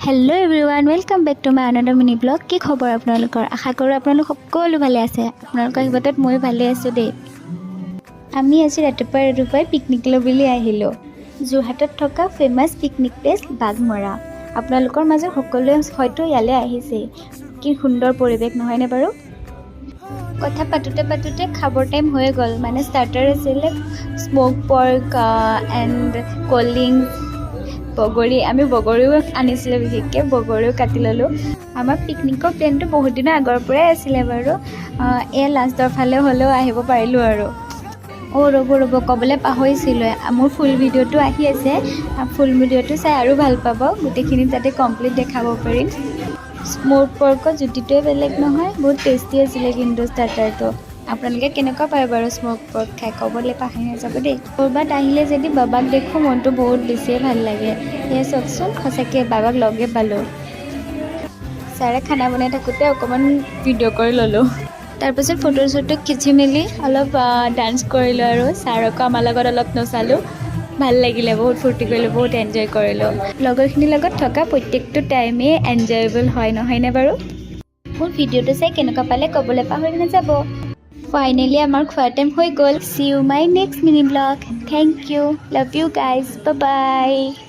Hello everyone welcome back to my another mini blog কি খবৰ আপোনালোকৰ আশা কৰোঁ আপোনালোক সকলো ভালে আছে আপোনালোকৰ হিবতত মই ভালে আছো দেই আমি আজি ৰাতিপুৱাই পিকনিকলৈ বুলি আহিলো যোৰহাটত থকা ফেমাস পিকনিক প্লেস বাগমৰা আপোনালোকৰ মাজত সকলোৱে হয়তো ইয়ালে আহিছে কি সুন্দৰ পৰিৱেশ নহয় নে বাৰু কথা পাতুতে খাবৰ টাইম হৈ গল মানে স্টাৰ্টাৰ আছিল smoke pork and cold drinks বগৰী আমি বগৰীও আনিছিলে বিশেষকৈ বগৰীও কাটি ললোঁ আমাৰ পিকনিকৰ প্লেনটো বহুত দিনৰ আগৰ পৰাই আছিলে বাৰু এয়া লাষ্টৰ ফালে হ'লেও আহিব পাৰিলোঁ আৰু ৰ'ব ক'বলৈ পাহৰিছিলোঁ মোৰ ফুল ভিডিঅ'টো আহি আছে ফুল ভিডিঅ'টো চাই আৰু ভাল পাব গোটেইখিনি তাতে কমপ্লিট দেখাব পাৰিম স্মোক পৰ্কৰ জুতিটোৱে বেলেগ নহয় বহুত টেষ্টি আছিলে কিন্তু ষ্টাৰ্টাৰটো আপোনালোকে কেনেকুৱা পায় বাৰু স্মোক পৰ্ক খাই ক'বলৈ পাহৰি নাযাব দেই ক'ৰবাত আহিলে যদি বাবাক দেখোঁ মনটো বহুত বেছিয়ে ভাল লাগে সেয়ে চাওকচোন সঁচাকৈ বাবাক লগে পালোঁ ছাৰে খানা বনাই থাকোঁতে অকণমান ভিডিঅ' কৰি ল'লোঁ তাৰপিছত ফটো চটো খিচি মেলি অলপ ডান্স কৰিলোঁ আৰু ছাৰকো আমাৰ লগত অলপ নচালোঁ ভাল লাগিলে বহুত ফূৰ্তি কৰিলোঁ বহুত এনজয় কৰিলোঁ লগৰখিনিৰ লগত থকা প্ৰত্যেকটো টাইমেই এনজয়েবল হয় নহয়নে বাৰু মোৰ ভিডিঅ'টো চাই কেনেকুৱা পালে ক'বলৈ পাহৰি নাযাব Finally, our quiet time হৈ গ'ল. See you my next mini vlog. Thank you. Love you guys. Bye bye.